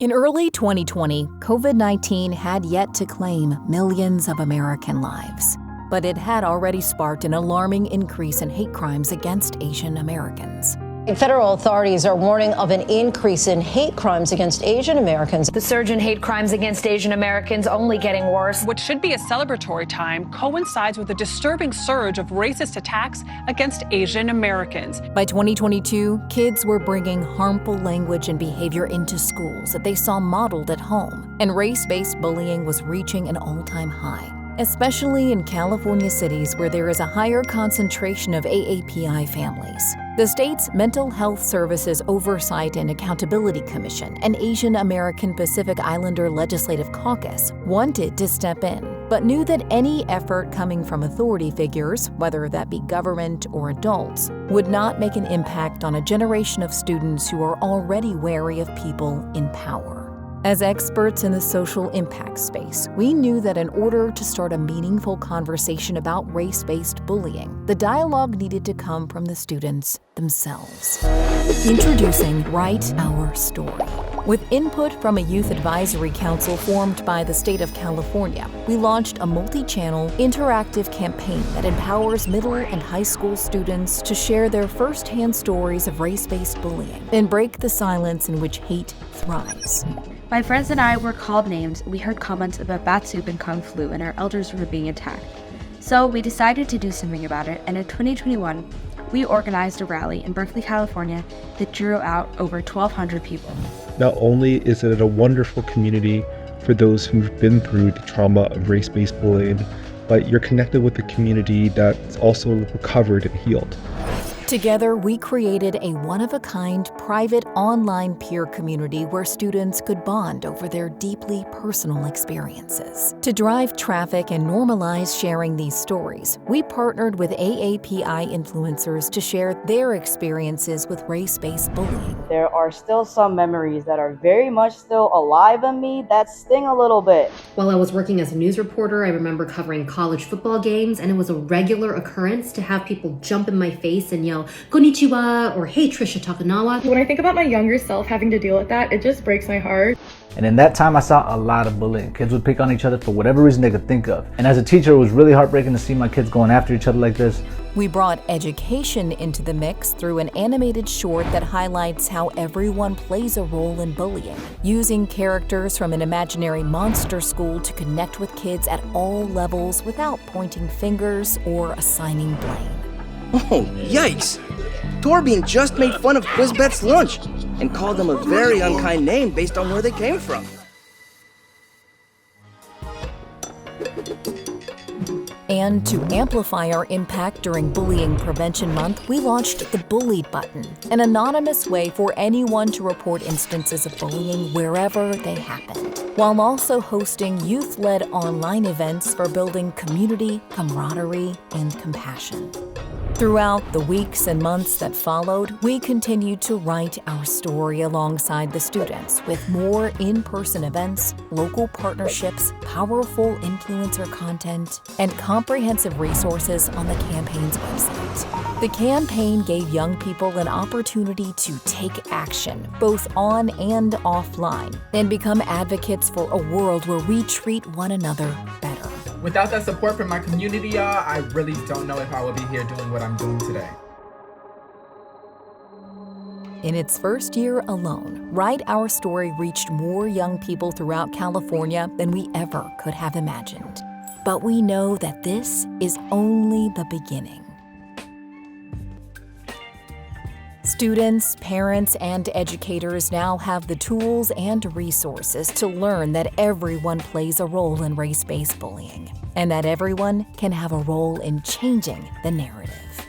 In early 2020, COVID-19 had yet to claim millions of American lives, but it had already sparked an alarming increase in hate crimes against Asian Americans. Federal authorities are warning of an increase in hate crimes against Asian Americans. The surge in hate crimes against Asian Americans only getting worse. What should be a celebratory time coincides with a disturbing surge of racist attacks against Asian Americans. By 2022, kids were bringing harmful language and behavior into schools that they saw modeled at home, and race-based bullying was reaching an all-time high, especially in California cities where there is a higher concentration of AAPI families. The state's Mental Health Services Oversight and Accountability Commission and Asian American Pacific Islander Legislative Caucus wanted to step in, but knew that any effort coming from authority figures, whether that be government or adults, would not make an impact on a generation of students who are already wary of people in power. As experts in the social impact space, we knew that in order to start a meaningful conversation about race-based bullying, the dialogue needed to come from the students themselves. Introducing Write Our Story. With input from a youth advisory council formed by the state of California, we launched a multi-channel, interactive campaign that empowers middle and high school students to share their first-hand stories of race-based bullying and break the silence in which hate thrives. My friends and I were called names. We heard comments about bat soup and kung flu, and our elders were being attacked. So we decided to do something about it, and in 2021, we organized a rally in Berkeley, California that drew out over 1,200 people. Not only is it a wonderful community for those who've been through the trauma of race-based bullying, but you're connected with a community that's also recovered and healed. Together, we created a one-of-a-kind private online peer community where students could bond over their deeply personal experiences. To drive traffic and normalize sharing these stories, we partnered with AAPI influencers to share their experiences with race-based bullying. There are still some memories that are very much still alive in me that sting a little bit. While I was working as a news reporter, I remember covering college football games, and it was a regular occurrence to have people jump in my face and yell, "Konnichiwa," or "Hey, Trisha Takanawa." When I think about my younger self having to deal with that, it just breaks my heart. And in that time, I saw a lot of bullying. Kids would pick on each other for whatever reason they could think of. And as a teacher, it was really heartbreaking to see my kids going after each other like this. We brought education into the mix through an animated short that highlights how everyone plays a role in bullying, using characters from an imaginary monster school to connect with kids at all levels without pointing fingers or assigning blame. Oh, yikes! Torbjorn just made fun of Quizbet's lunch and called them a very unkind name based on where they came from. And to amplify our impact during Bullying Prevention Month, we launched the Bullied Button, an anonymous way for anyone to report instances of bullying wherever they happened, while also hosting youth-led online events for building community, camaraderie, and compassion. Throughout the weeks and months that followed, we continued to write our story alongside the students with more in-person events, local partnerships, powerful influencer content, and comprehensive resources on the campaign's website. The campaign gave young people an opportunity to take action, both on and offline, and become advocates for a world where we treat one another better. Without that support from my community, y'all, I really don't know if I would be here doing what I'm doing today. In its first year alone, Write Our Story reached more young people throughout California than we ever could have imagined. But we know that this is only the beginning. Students, parents, and educators now have the tools and resources to learn that everyone plays a role in race-based bullying, and that everyone can have a role in changing the narrative.